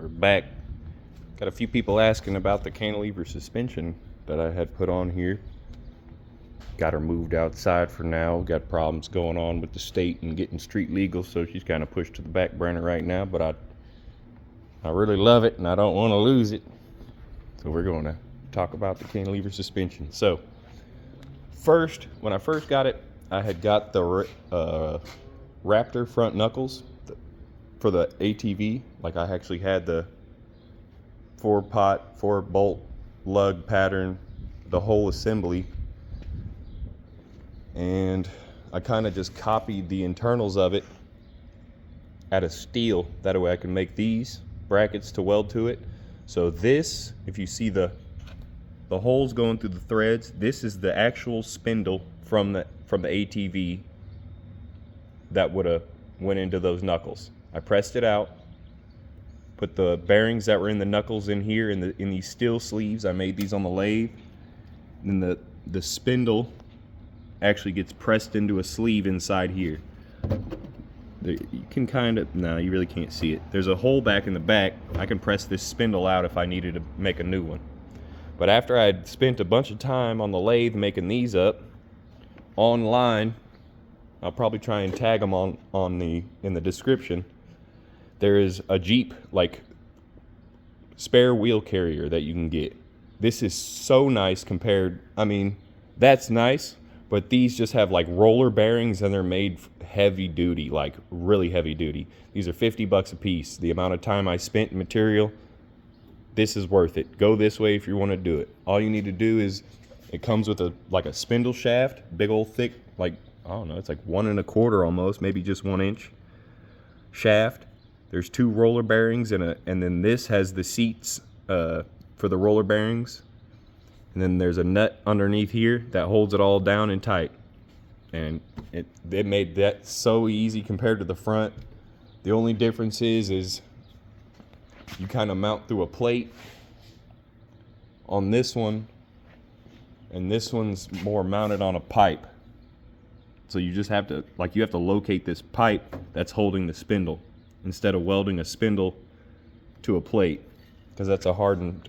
We're back. Got a few people asking about the cantilever suspension that I had put on here. Got her moved outside for now. Got problems going on with the state and getting street legal, so she's kind of pushed to the back burner right now, but I really love it and I don't want to lose it. So we're going to talk about the cantilever suspension. So first, when I first got it, I had got the Raptor front knuckles for the ATV. Like, I actually had the 4-bolt lug pattern, the whole assembly, and I kind of just copied the internals of it out of steel. That way I can make these brackets to weld to it. So this, if you see the holes going through the threads, this is the actual spindle from the ATV that would have went into those knuckles. I pressed it out, put the bearings that were in the knuckles in here in these steel sleeves. I made these on the lathe, and then the spindle actually gets pressed into a sleeve inside here. You can kind of, no, you really can't see it. There's a hole back in the back. I can press this spindle out if I needed to make a new one. But after I'd spent a bunch of time on the lathe making these up, online, I'll probably try and tag them in the description. There is a Jeep like spare wheel carrier that you can get. This is so nice compared, I mean, that's nice, but these just have like roller bearings and they're made heavy duty, like really heavy duty. These are $50 a piece. The amount of time I spent in material, this is worth it. Go this way if you want to do it. All you need to do is, it comes with like a spindle shaft, big old thick, like, I don't know, it's like 1 1/4 almost, maybe just 1 inch shaft. There's 2 roller bearings and then this has the seats for the roller bearings. And then there's a nut underneath here that holds it all down and tight. And it made that so easy compared to the front. The only difference is you kind of mount through a plate on this one, and this one's more mounted on a pipe. So you just have to, like, you have to locate this pipe that's holding the spindle instead of welding a spindle to a plate, because that's a hardened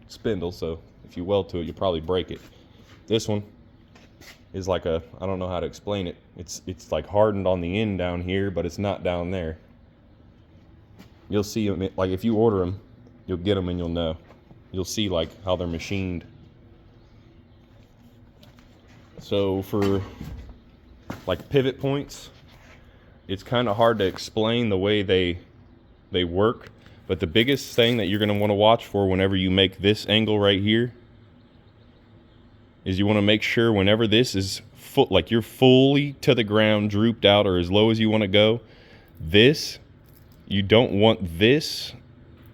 spindle, so if you weld to it, you'll probably break it. This one is like I don't know how to explain it. It's like hardened on the end down here, but it's not down there. You'll see them, like if you order them, you'll get them and you'll know. You'll see like how they're machined. So for like pivot points, it's kind of hard to explain the way they work, but the biggest thing that you're going to want to watch for whenever you make this angle right here is you want to make sure whenever this is like you're fully to the ground, drooped out, or as low as you want to go, you don't want this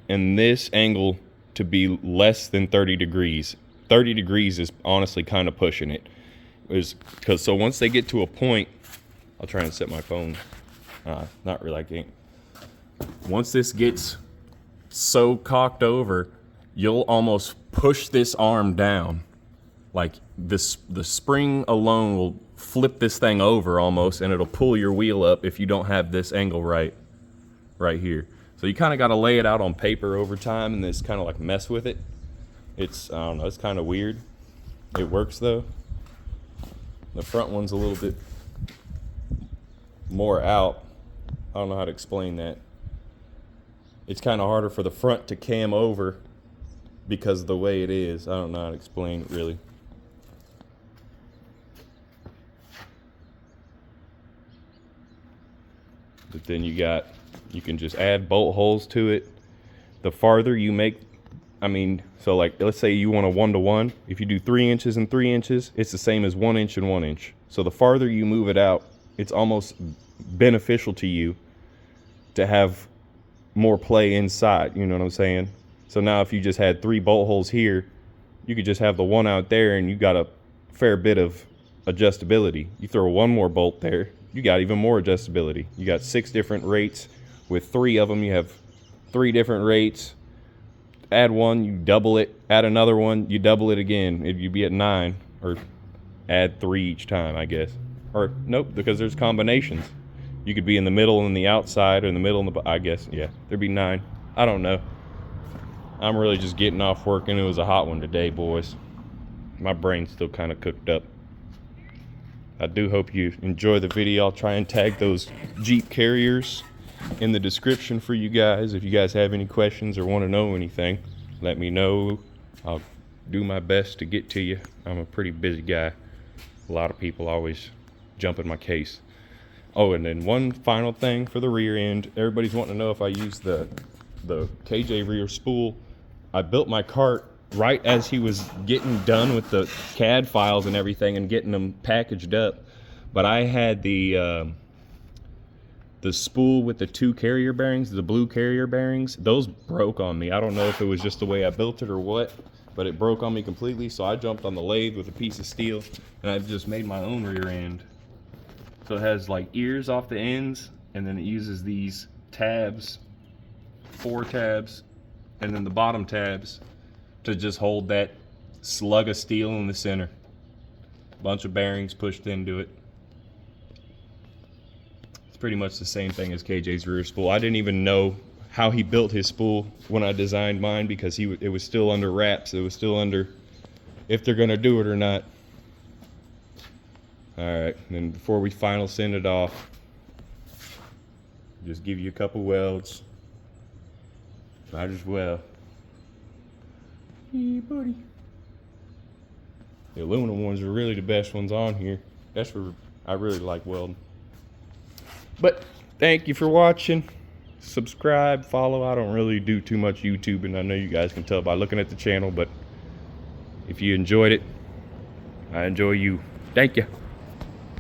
and this angle to be less than 30 degrees. 30 degrees is honestly kind of pushing it. So once they get to a point, I'll try and set my phone. Not really, I can't. Once this gets so cocked over, you'll almost push this arm down. Like the spring alone will flip this thing over almost, and it'll pull your wheel up if you don't have this angle right here. So you kind of got to lay it out on paper over time and just kind of like mess with it. I don't know, it's kind of weird. It works though. The front one's a little bit more out. I don't know how to explain that. It's kind of harder for the front to cam over because of the way it is. I don't know how to explain it really. But then you can just add bolt holes to it. The farther you make, so like let's say you want a 1-to-1. If you do 3 inches and 3 inches, it's the same as 1 inch and 1 inch. So the farther you move it out, it's almost beneficial to you to have more play inside, you know what I'm saying? So now if you just had 3 bolt holes here, you could just have the one out there and you got a fair bit of adjustability. You throw 1 more bolt there, you got even more adjustability. You got 6 different rates. With 3 of them, you have 3 different rates. Add 1, you double it. Add another one, you double it again. You'd be at 9, or add 3 each time, I guess. Or nope, because there's combinations. You could be in the middle and the outside, or in the middle and I guess, yeah, there'd be 9. I don't know. I'm really just getting off work, and it was a hot one today, boys. My brain's still kind of cooked up. I do hope you enjoy the video. I'll try and tag those Jeep carriers in the description for you guys. If you guys have any questions or want to know anything, let me know. I'll do my best to get to you. I'm a pretty busy guy. A lot of people always jump in my case. Oh, and then one final thing for the rear end. Everybody's wanting to know if I use the KJ rear spool. I built my cart right as he was getting done with the CAD files and everything and getting them packaged up. But I had the spool with the 2 carrier bearings, the blue carrier bearings. Those broke on me. I don't know if it was just the way I built it or what, but it broke on me completely. So I jumped on the lathe with a piece of steel, and I've just made my own rear end. So it has like ears off the ends, and then it uses these tabs, 4 tabs, and then the bottom tabs to just hold that slug of steel in the center. Bunch of bearings pushed into it. It's pretty much the same thing as KJ's rear spool. I didn't even know how he built his spool when I designed mine, because it was still under wraps. It was still under if they're gonna do it or not. All right, and then before we final send it off, just give you a couple welds. Might as well. Hey, buddy. The aluminum ones are really the best ones on here. That's where I really like welding. But thank you for watching. Subscribe, follow. I don't really do too much YouTube, and I know you guys can tell by looking at the channel, but if you enjoyed it, I enjoy you. Thank you.